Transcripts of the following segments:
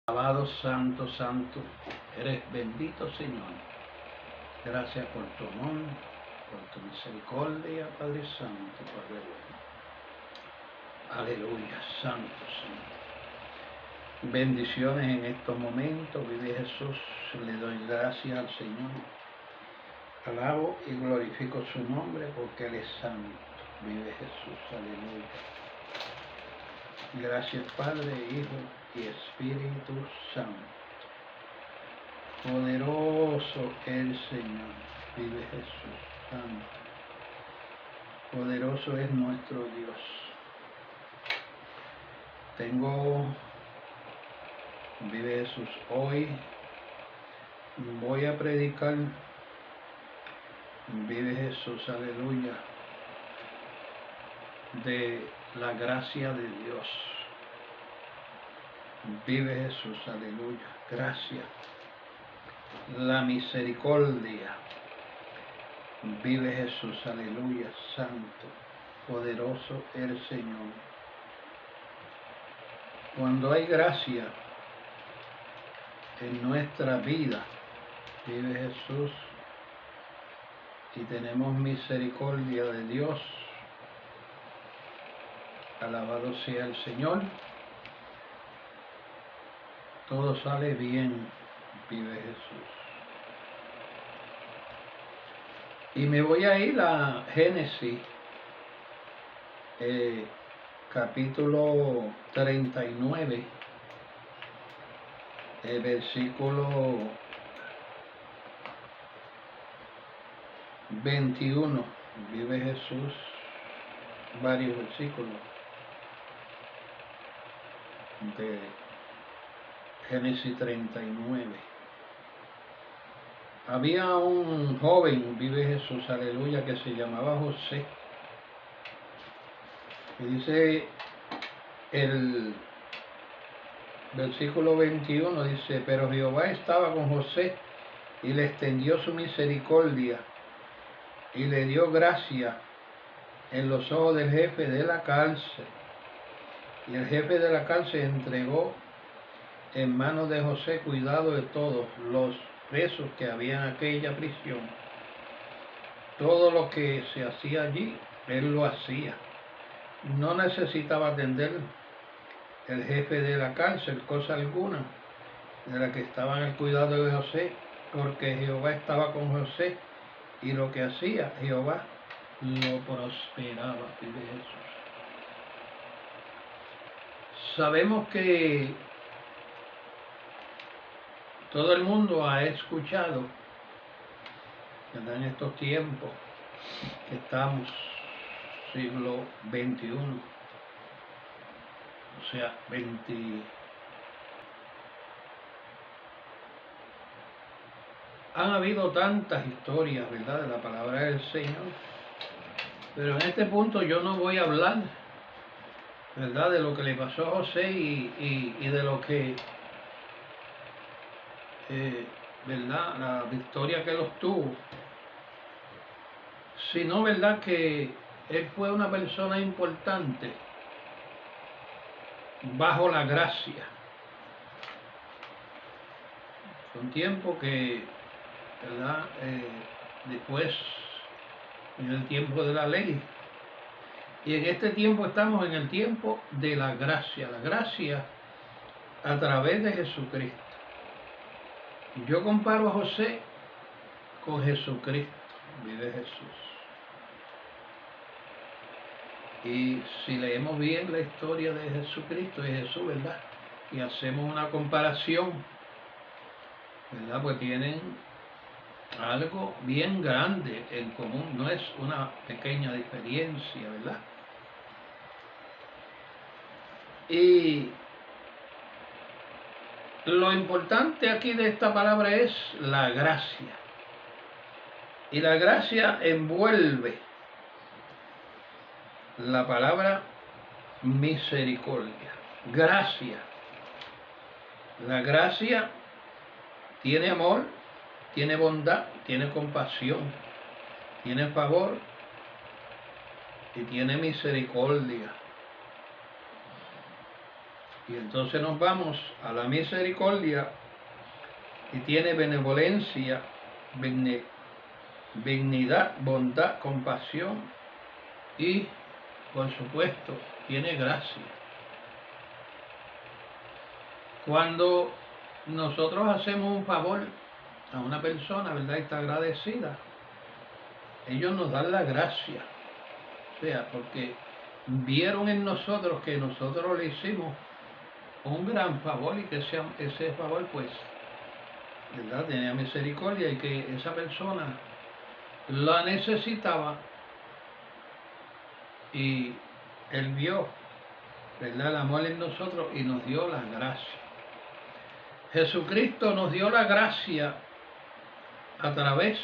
Alabado, santo, santo, eres bendito, Señor. Gracias por tu amor, por tu misericordia, Padre Santo, Padre bueno. Aleluya, santo, Señor. Bendiciones en estos momentos, vive Jesús, le doy gracias al Señor. Alabo y glorifico su nombre porque Él es santo, vive Jesús, aleluya. Gracias Padre, Hijo y Espíritu Santo. Poderoso el Señor, vive Jesús, santo. Poderoso es nuestro Dios. Vive Jesús, hoy voy a predicar, vive Jesús, aleluya, de la gracia de Dios. Vive Jesús, aleluya, gracias. La misericordia, vive Jesús, aleluya, santo, poderoso el Señor. Cuando hay gracia en nuestra vida, vive Jesús, y tenemos misericordia de Dios, alabado sea el Señor, todo sale bien, vive Jesús. Y me voy a ir a Génesis, capítulo 39, versículo 21, vive Jesús, varios versículos de Génesis 39. Había un joven, vive Jesús, aleluya, que se llamaba José. Y dice el versículo 21, dice: pero Jehová estaba con José y le extendió su misericordia y le dio gracia en los ojos del jefe de la cárcel. Y el jefe de la cárcel entregó en manos de José cuidado de todos los presos que había en aquella prisión. Todo lo que se hacía allí, él lo hacía. No necesitaba atender el jefe de la cárcel cosa alguna de la que estaba en el cuidado de José, porque Jehová estaba con José, y lo que hacía Jehová lo prosperaba, vive Jesús. Sabemos que todo el mundo ha escuchado, ¿verdad?, en estos tiempos que estamos, siglo XXI, o sea, han habido tantas historias, ¿verdad?, de la palabra del Señor, pero en este punto yo no voy a hablar, ¿verdad?, de lo que le pasó a José y de lo que, ¿verdad?, la victoria que él obtuvo, sino, ¿verdad?, que él fue una persona importante bajo la gracia. Fue un tiempo que, ¿verdad?, después, en el tiempo de la ley, y en este tiempo estamos en el tiempo de la gracia a través de Jesucristo. Yo comparo a José con Jesucristo, vive Jesús. Y si leemos bien la historia de Jesucristo y Jesús, ¿verdad?, y hacemos una comparación, ¿verdad?, pues tienen algo bien grande en común, no es una pequeña diferencia, ¿verdad? Y lo importante aquí de esta palabra es la gracia. Y la gracia envuelve la palabra misericordia, gracia. La gracia tiene amor, tiene bondad, tiene compasión, tiene favor y tiene misericordia. Y entonces nos vamos a la misericordia y tiene benevolencia, benignidad, bondad, compasión y, por supuesto, tiene gracia. Cuando nosotros hacemos un favor a una persona, ¿verdad?, y está agradecida, ellos nos dan la gracia. O sea, porque vieron en nosotros que nosotros le hicimos un gran favor y que ese favor, pues, ¿verdad?, tenía misericordia y que esa persona la necesitaba y él vio, ¿verdad?, el amor en nosotros y nos dio la gracia. Jesucristo nos dio la gracia a través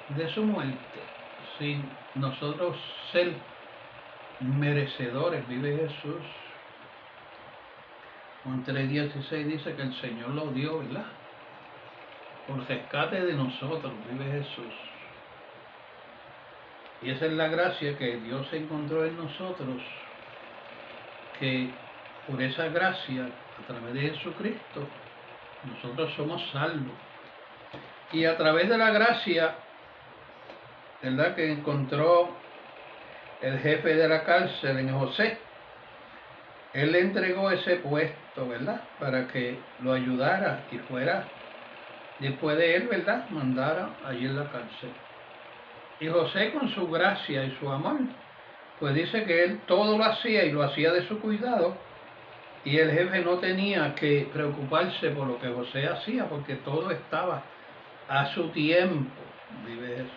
de su muerte, sin nosotros ser merecedores, vive Jesús. Juan 3:16 dice que el Señor lo dio, ¿verdad?, por rescate de nosotros, vive Jesús. Y esa es la gracia que Dios encontró en nosotros, que por esa gracia, a través de Jesucristo, nosotros somos salvos. Y a través de la gracia, ¿verdad?, que encontró el jefe de la cárcel en José, él le entregó ese puesto, ¿verdad?, para que lo ayudara y fuera, después de él, ¿verdad?, mandara allí en la cárcel. Y José, con su gracia y su amor, pues dice que él todo lo hacía y lo hacía de su cuidado, y el jefe no tenía que preocuparse por lo que José hacía, porque todo estaba a su tiempo, vive Jesús.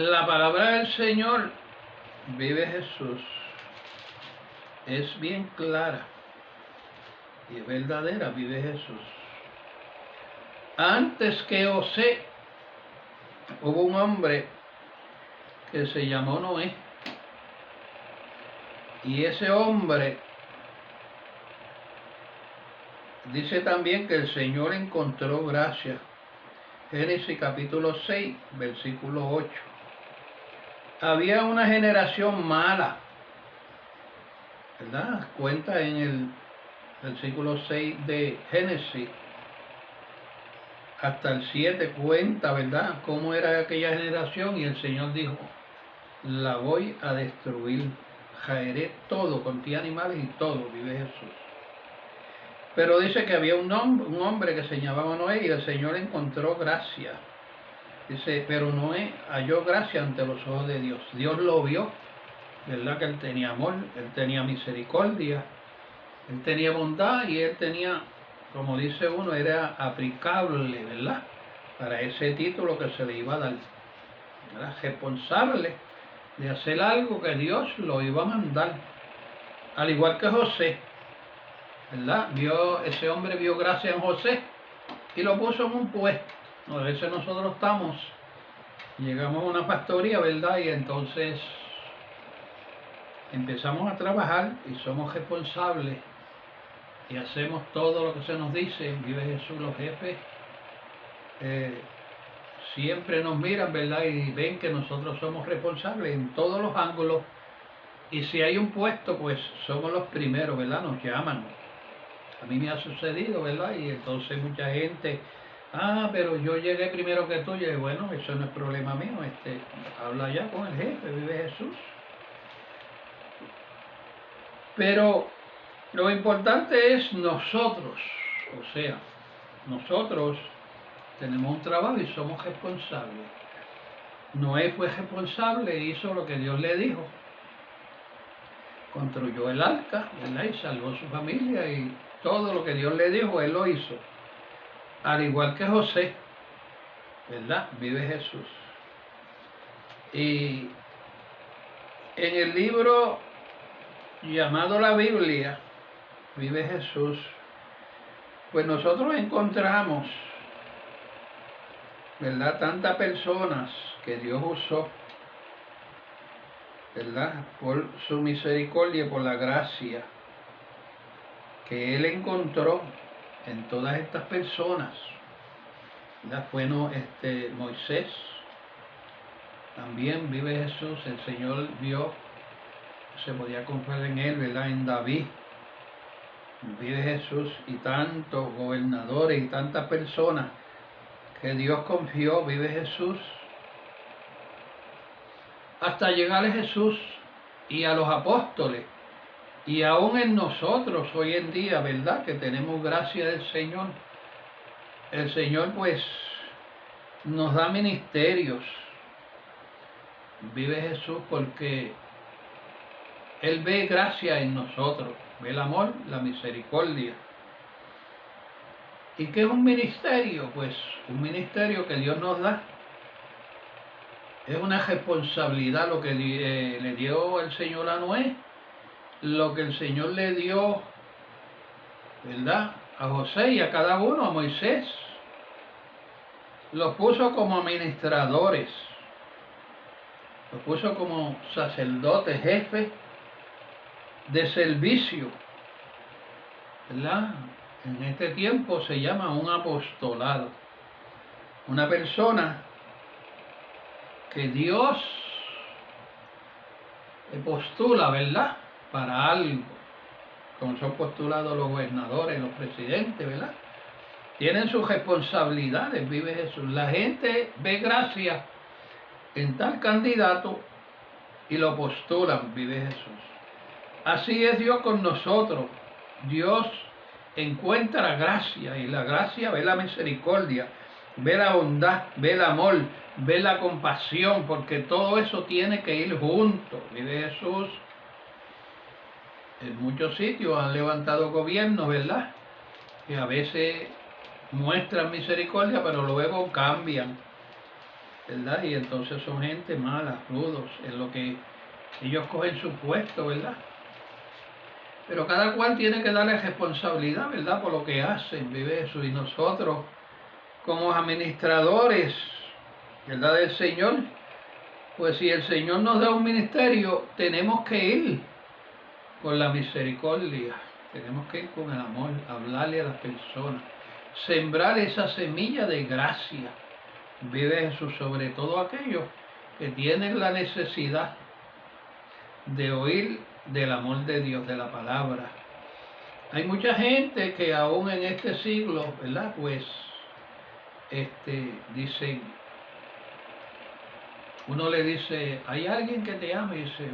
La palabra del Señor, vive Jesús, es bien clara y es verdadera, vive Jesús. Antes que José, hubo un hombre que se llamó Noé, y ese hombre dice también que el Señor encontró gracia. Génesis capítulo 6, versículo 8. Había una generación mala, ¿verdad? Cuenta en el versículo 6 de Génesis hasta el 7, cuenta, ¿verdad?, cómo era aquella generación, y el Señor dijo: la voy a destruir, caeré todo, con ti animales y todo, vive Jesús. Pero dice que había un hombre que se llamaba Noé, y el Señor encontró gracia. Dice, pero Noé halló gracia ante los ojos de Dios. Dios lo vio, ¿verdad?, que él tenía amor, él tenía misericordia, él tenía bondad, y él tenía, como dice uno, era aplicable, ¿verdad?, para ese título que se le iba a dar, ¿verdad?, responsable de hacer algo que Dios lo iba a mandar. Al igual que José, ¿verdad?, ese hombre vio gracia en José y lo puso en un puesto. A veces nosotros llegamos a una factoría, ¿verdad?, y entonces empezamos a trabajar y somos responsables y hacemos todo lo que se nos dice, vive Jesús. Los jefes siempre nos miran, ¿verdad?, y ven que nosotros somos responsables en todos los ángulos, y si hay un puesto, pues somos los primeros, ¿verdad?, nos llaman. A mí me ha sucedido, ¿verdad?, y entonces mucha gente, pero yo llegué primero que tú. Y bueno, eso no es problema mío, habla ya con el jefe, vive Jesús. Pero lo importante es nosotros, o sea, nosotros tenemos un trabajo y somos responsables. Noé fue responsable, hizo lo que Dios le dijo, construyó el arca, ¿verdad?, y salvó a su familia, y todo lo que Dios le dijo, él lo hizo. Al igual que José, ¿verdad?, vive Jesús. Y en el libro llamado la Biblia, vive Jesús, pues nosotros encontramos, ¿verdad?, tantas personas que Dios usó, ¿verdad?, por su misericordia, por la gracia que Él encontró en todas estas personas, ¿verdad? Fue Moisés, también vive Jesús. El Señor vio se podía confiar en él, ¿verdad? En David, vive Jesús, y tantos gobernadores y tantas personas que Dios confió, vive Jesús, hasta llegar a Jesús y a los apóstoles, y aún en nosotros hoy en día, ¿verdad? Que tenemos gracia del Señor. El Señor pues nos da ministerios, vive Jesús, porque Él ve gracia en nosotros, ve el amor, la misericordia. ¿Y qué es un ministerio? Pues un ministerio que Dios nos da. Es una responsabilidad lo que le dio el Señor a Noé, lo que el Señor le dio, ¿verdad?, a José y a cada uno, a Moisés. Los puso como administradores, los puso como sacerdotes, jefes de servicio, ¿verdad? En este tiempo se llama un apostolado. Una persona que Dios postula, ¿verdad?, para algo, como son postulados los gobernadores, los presidentes, ¿verdad? Tienen sus responsabilidades, vive Jesús. La gente ve gracia en tal candidato y lo postulan, vive Jesús. Así es Dios con nosotros. Dios encuentra gracia, y la gracia ve la misericordia, ve la bondad, ve el amor, ve la compasión, porque todo eso tiene que ir junto, vive Jesús. En muchos sitios han levantado gobiernos, ¿verdad?, que a veces muestran misericordia, pero luego cambian, ¿verdad? Y entonces son gente mala, rudos, en lo que ellos cogen su puesto, ¿verdad? Pero cada cual tiene que darle responsabilidad, ¿verdad?, por lo que hacen, vive eso. Y nosotros, como administradores, ¿verdad?, del Señor, pues si el Señor nos da un ministerio, tenemos que ir con la misericordia, tenemos que ir con el amor, hablarle a las personas, sembrar esa semilla de gracia, vive Jesús, sobre todo aquellos que tienen la necesidad de oír del amor de Dios, de la palabra. Hay mucha gente que aún en este siglo, ¿verdad?, pues dicen, uno le dice, hay alguien que te ama, y dice,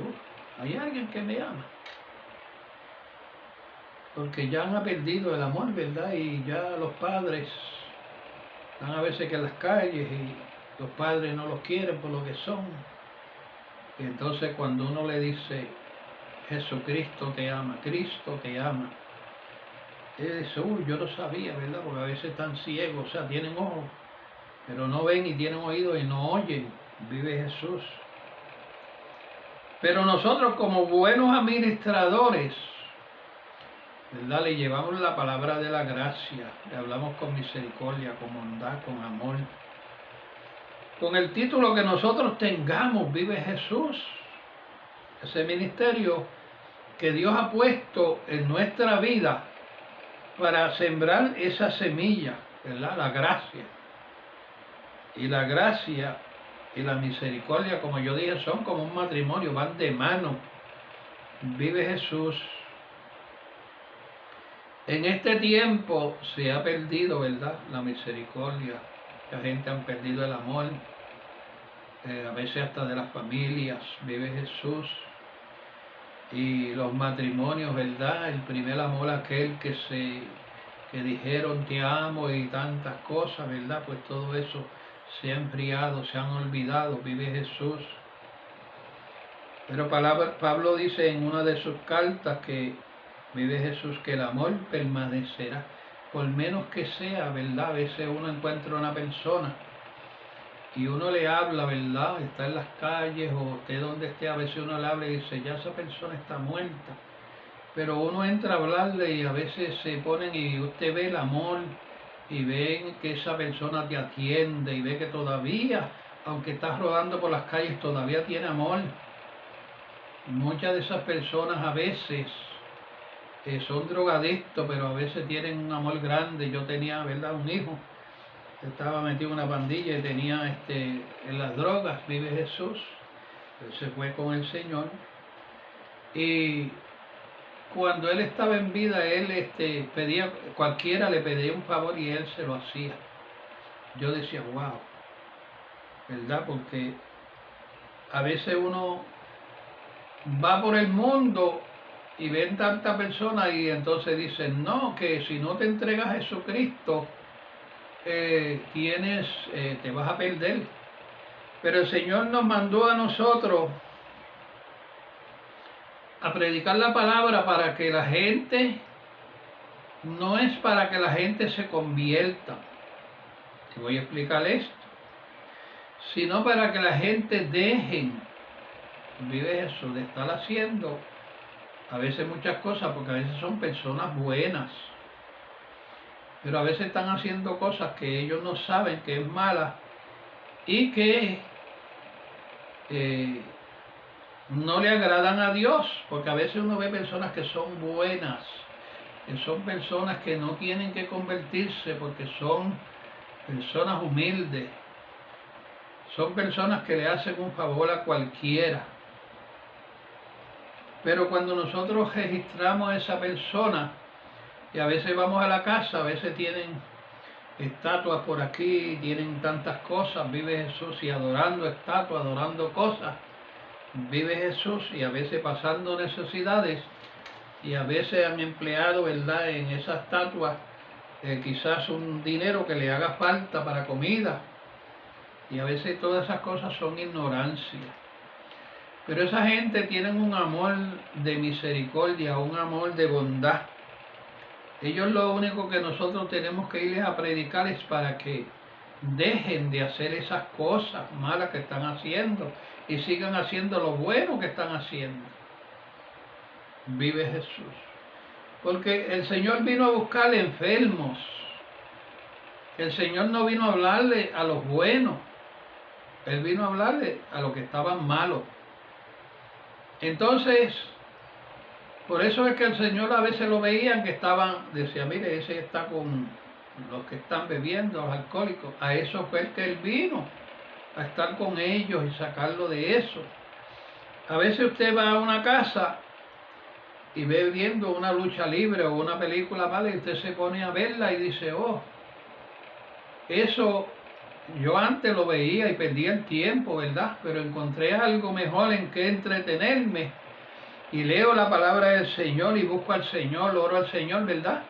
hay alguien que me ama, porque ya han perdido el amor, ¿verdad? Y ya los padres están a veces que en las calles y los padres no los quieren por lo que son. Y entonces cuando uno le dice, Jesucristo te ama, Cristo te ama, él dice, yo lo sabía, ¿verdad? Porque a veces están ciegos, o sea, tienen ojos, pero no ven, y tienen oídos y no oyen, vive Jesús. Pero nosotros, como buenos administradores, ¿verdad?, le llevamos la palabra de la gracia, le hablamos con misericordia, con bondad, con amor. Con el título que nosotros tengamos, vive Jesús. Ese ministerio que Dios ha puesto en nuestra vida para sembrar esa semilla, ¿verdad?, la gracia. Y la gracia y la misericordia, como yo dije, son como un matrimonio, van de mano. Vive Jesús. En este tiempo se ha perdido, ¿verdad?, la misericordia. La gente ha perdido el amor, a veces hasta de las familias, vive Jesús. Y los matrimonios, ¿verdad?, el primer amor, aquel que dijeron te amo y tantas cosas, ¿verdad?, pues todo eso se ha enfriado, se han olvidado, vive Jesús. Pero Pablo dice en una de sus cartas que vive Jesús, que el amor permanecerá, por menos que sea, ¿verdad? A veces uno encuentra una persona y uno le habla, ¿verdad?, está en las calles o usted donde esté, a veces uno le habla y dice, ya esa persona está muerta. Pero uno entra a hablarle y a veces se ponen y usted ve el amor y ven que esa persona te atiende y ve que todavía, aunque estás rodando por las calles, todavía tiene amor. Muchas de esas personas a veces son drogadictos, pero a veces tienen un amor grande. Yo tenía, ¿verdad?, un hijo, estaba metido en una pandilla y tenía en las drogas, vive Jesús. Él se fue con el Señor Y cuando él estaba en vida, él pedía, cualquiera le pedía un favor y él se lo hacía. Yo decía, wow, ¿verdad? Porque a veces uno va por el mundo y ven tanta persona y entonces dicen, no, que si no te entregas a Jesucristo, te vas a perder. Pero el Señor nos mandó a nosotros a predicar la palabra para que la gente, no es para que la gente se convierta, te voy a explicar esto, sino para que la gente dejen, vive eso, de estar haciendo a veces muchas cosas, porque a veces son personas buenas, pero a veces están haciendo cosas que ellos no saben que es mala y que no le agradan a Dios, porque a veces uno ve personas que son buenas, que son personas que no tienen que convertirse porque son personas humildes, son personas que le hacen un favor a cualquiera. Pero cuando nosotros registramos a esa persona, y a veces vamos a la casa, a veces tienen estatuas por aquí, tienen tantas cosas, vive Jesús y adorando estatuas, adorando cosas, vive Jesús y a veces pasando necesidades, y a veces han empleado, ¿verdad?, en esas estatuas quizás un dinero que le haga falta para comida, y a veces todas esas cosas son ignorancia. Pero esa gente tiene un amor de misericordia, un amor de bondad. Ellos lo único que nosotros tenemos que irles a predicar es para que dejen de hacer esas cosas malas que están haciendo y sigan haciendo lo bueno que están haciendo. Vive Jesús. Porque el Señor vino a buscar enfermos. El Señor no vino a hablarle a los buenos. Él vino a hablarle a los que estaban malos. Entonces, por eso es que el Señor a veces lo veían que decía, mire, ese está con los que están bebiendo, los alcohólicos. A eso fue el que Él vino, a estar con ellos y sacarlo de eso. A veces usted va a una casa y ve viendo una lucha libre o una película mala y usted se pone a verla y dice, oh, eso yo antes lo veía y perdía el tiempo, ¿verdad? Pero encontré algo mejor en que entretenerme y leo la palabra del Señor y busco al Señor, oro al Señor, ¿verdad?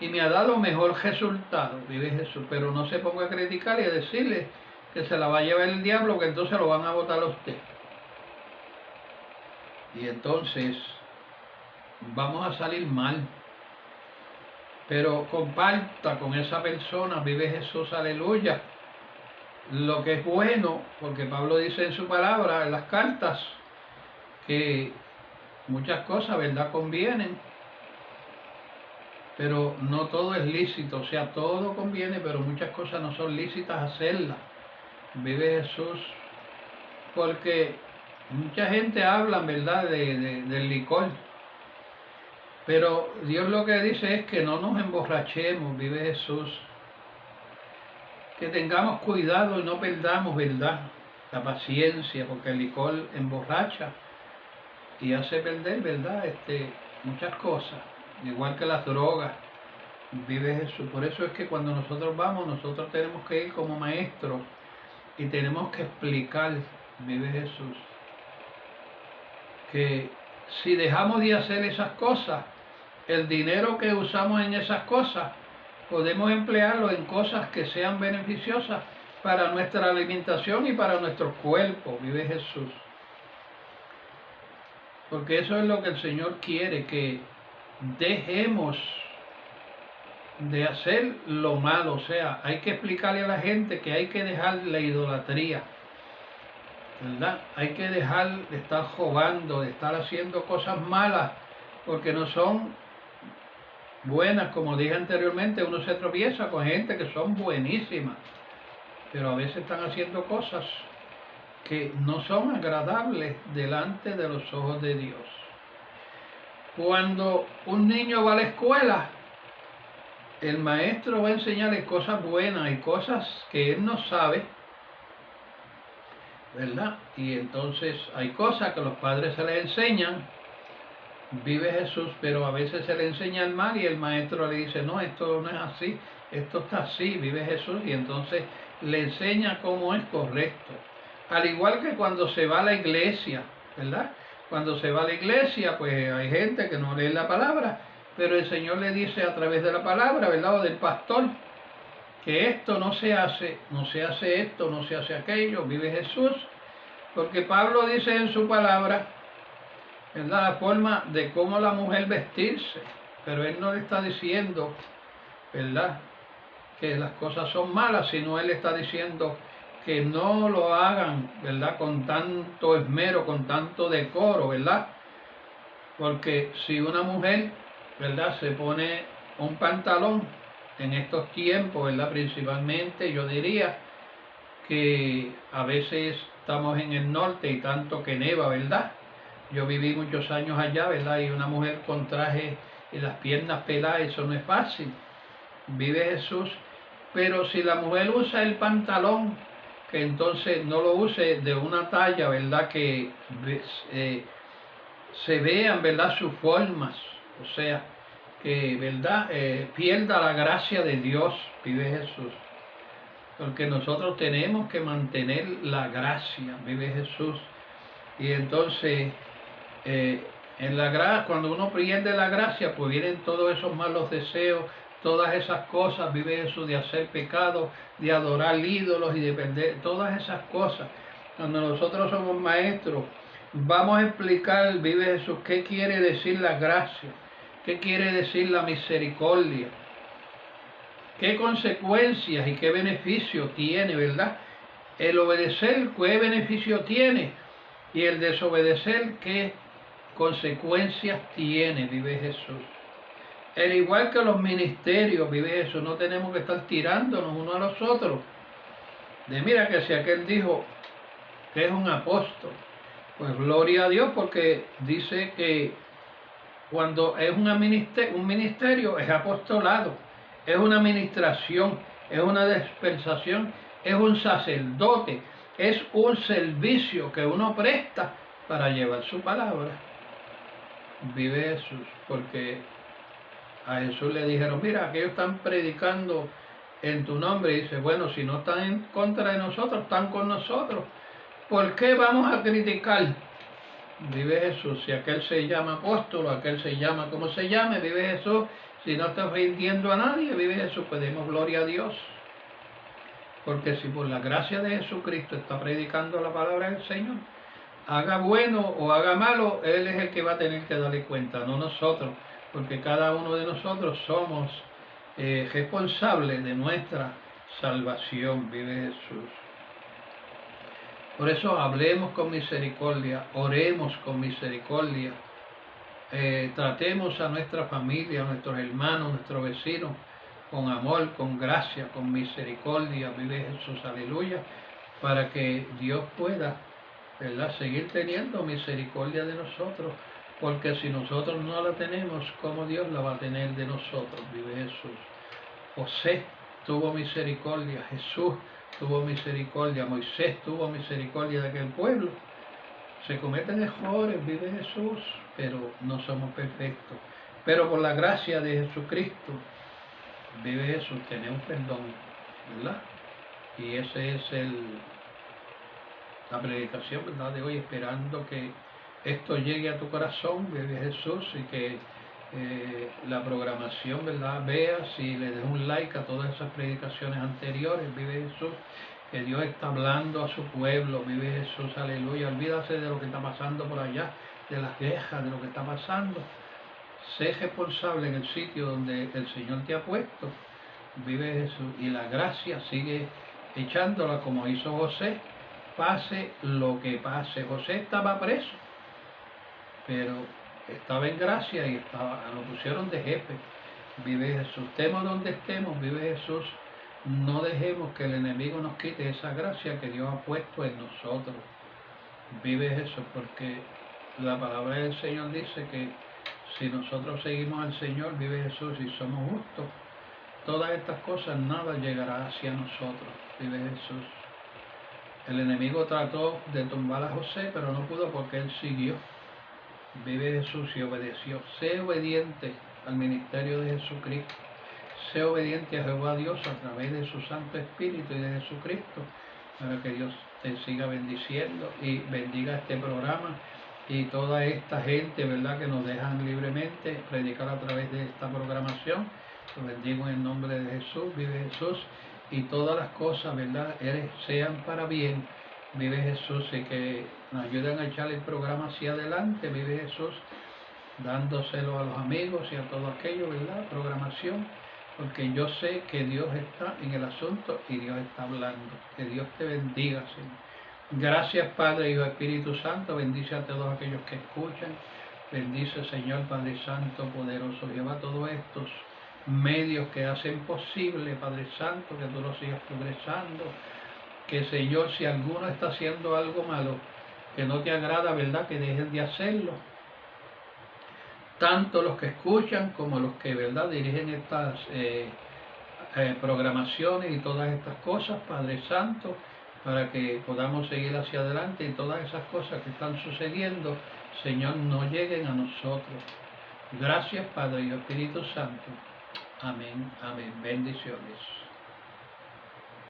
Y me ha dado mejor resultado, vive Jesús. Pero no se ponga a criticar y a decirle que se la va a llevar el diablo, que entonces lo van a botar a usted. Y entonces vamos a salir mal. Pero comparta con esa persona, vive Jesús, aleluya, lo que es bueno, porque Pablo dice en su palabra, en las cartas, que muchas cosas, ¿verdad?, convienen, pero no todo es lícito. O sea, todo conviene, pero muchas cosas no son lícitas hacerlas. Vive Jesús, porque mucha gente habla, ¿verdad?, del licor, pero Dios lo que dice es que no nos emborrachemos, vive Jesús, que tengamos cuidado y no perdamos, ¿verdad?, la paciencia, porque el licor emborracha y hace perder, ¿verdad?, muchas cosas, igual que las drogas, vive Jesús. Por eso es que cuando nosotros vamos, nosotros tenemos que ir como maestros y tenemos que explicar, vive Jesús, que si dejamos de hacer esas cosas, el dinero que usamos en esas cosas, podemos emplearlo en cosas que sean beneficiosas para nuestra alimentación y para nuestro cuerpo, vive Jesús. Porque eso es lo que el Señor quiere, que dejemos de hacer lo malo. O sea, hay que explicarle a la gente que hay que dejar la idolatría, ¿verdad? Hay que dejar de estar robando, de estar haciendo cosas malas, porque no son buenas. Como dije anteriormente, uno se tropieza con gente que son buenísimas, pero a veces están haciendo cosas que no son agradables delante de los ojos de Dios. Cuando un niño va a la escuela, el maestro va a enseñarle cosas buenas y cosas que él no sabe, ¿verdad? Y entonces hay cosas que los padres se les enseñan vive Jesús, pero a veces se le enseña el mal y el maestro le dice, no, esto no es así, esto está así, vive Jesús, y entonces le enseña cómo es correcto. Al igual que cuando se va a la iglesia, ¿verdad? Cuando se va a la iglesia, pues hay gente que no lee la palabra, pero el Señor le dice a través de la palabra, ¿verdad? O del pastor, que esto no se hace, no se hace esto, no se hace aquello, vive Jesús, porque Pablo dice en su palabra, ¿verdad? La forma de cómo la mujer vestirse, pero él no le está diciendo, ¿verdad?, que las cosas son malas, sino él está diciendo que no lo hagan, ¿verdad?, con tanto esmero, con tanto decoro, ¿verdad? Porque si una mujer, ¿verdad?, se pone un pantalón en estos tiempos, ¿verdad?, principalmente yo diría que a veces estamos en el norte y tanto que neva, ¿verdad? Yo viví muchos años allá, ¿verdad? Y una mujer con traje y las piernas peladas, eso no es fácil. Vive Jesús. Pero si la mujer usa el pantalón, que entonces no lo use de una talla, ¿verdad? Que eh, se vean, ¿verdad?, sus formas. O sea, que, ¿verdad?, pierda la gracia de Dios. Vive Jesús. Porque nosotros tenemos que mantener la gracia. Vive Jesús. Y entonces cuando uno pierde la gracia, pues vienen todos esos malos deseos, todas esas cosas, vive Jesús, de hacer pecado, de adorar ídolos y de perder todas esas cosas. Cuando nosotros somos maestros, vamos a explicar, vive Jesús, qué quiere decir la gracia, qué quiere decir la misericordia, qué consecuencias y qué beneficio tiene, ¿verdad? El obedecer, qué beneficio tiene, y el desobedecer, qué consecuencias tiene, vive Jesús. Al igual que los ministerios, vive Jesús, no tenemos que estar tirándonos unos a los otros. De mira que si aquel dijo que es un apóstol, pues gloria a Dios, porque dice que cuando es un ministerio es apostolado, es una administración, es una dispensación, es un sacerdote, es un servicio que uno presta para llevar su palabra. Vive Jesús, porque a Jesús le dijeron, mira, aquellos están predicando en tu nombre, y dice, bueno, si no están en contra de nosotros, están con nosotros, ¿por qué vamos a criticar? Vive Jesús, si aquel se llama apóstol, aquel se llama como se llame, vive Jesús, si no está ofendiendo a nadie, vive Jesús, pues demos gloria a Dios, porque si por la gracia de Jesucristo está predicando la palabra del Señor, haga bueno o haga malo, Él es el que va a tener que darle cuenta, no nosotros, porque cada uno de nosotros somos responsables de nuestra salvación, vive Jesús. Por eso hablemos con misericordia, oremos con misericordia, tratemos a nuestra familia, a nuestros hermanos, a nuestros vecinos, con amor, con gracia, con misericordia, vive Jesús, aleluya, para que Dios pueda, ¿verdad?, seguir teniendo misericordia de nosotros, porque si nosotros no la tenemos, ¿cómo Dios la va a tener de nosotros? Vive Jesús. José tuvo misericordia, Jesús tuvo misericordia, Moisés tuvo misericordia de aquel pueblo. Se cometen errores, vive Jesús, pero no somos perfectos. Pero por la gracia de Jesucristo, vive Jesús, tenemos perdón, ¿verdad? Y ese es la predicación, ¿verdad?, de hoy, esperando que esto llegue a tu corazón, vive Jesús, y que la programación, ¿verdad?, veas y le des un like a todas esas predicaciones anteriores, vive Jesús, que Dios está hablando a su pueblo, vive Jesús, aleluya, olvídate de lo que está pasando por allá, de las quejas, de lo que está pasando, sé responsable en el sitio donde el Señor te ha puesto, vive Jesús, y la gracia sigue echándola como hizo José, pase lo que pase. José estaba preso, pero estaba en gracia y lo pusieron de jefe. Vive Jesús. Estemos donde estemos, vive Jesús. No dejemos que el enemigo nos quite esa gracia que Dios ha puesto en nosotros. Vive Jesús, porque la palabra del Señor dice que si nosotros seguimos al Señor, vive Jesús, y somos justos, todas estas cosas, nada llegará hacia nosotros. Vive Jesús. El enemigo trató de tumbar a José, pero no pudo porque él siguió. Vive Jesús y obedeció. Sé obediente al ministerio de Jesucristo. Sé obediente a Jehová Dios a través de su Santo Espíritu y de Jesucristo, para que Dios te siga bendiciendo y bendiga este programa y toda esta gente, ¿verdad?, que nos dejan libremente predicar a través de esta programación. Lo bendigo en el nombre de Jesús. Vive Jesús, y todas las cosas, ¿verdad?, sean para bien. Vive Jesús, y que nos ayuden a echar el programa hacia adelante. Vive Jesús, dándoselo a los amigos y a todo aquello, ¿verdad?, programación, porque yo sé que Dios está en el asunto y Dios está hablando. Que Dios te bendiga, Señor. Gracias, Padre, Hijo, Espíritu Santo. Bendice a todos aquellos que escuchan. Bendice, Señor, Padre Santo, poderoso. Lleva todos estos medios que hacen posible, Padre Santo, que tú lo sigas progresando. Que, Señor, si alguno está haciendo algo malo que no te agrada, ¿verdad?, que dejen de hacerlo. Tanto los que escuchan como los que, ¿verdad?, dirigen estas programaciones y todas estas cosas, Padre Santo, para que podamos seguir hacia adelante y todas esas cosas que están sucediendo, Señor, no lleguen a nosotros. Gracias, Padre y Espíritu Santo. Amén, amén. Bendiciones.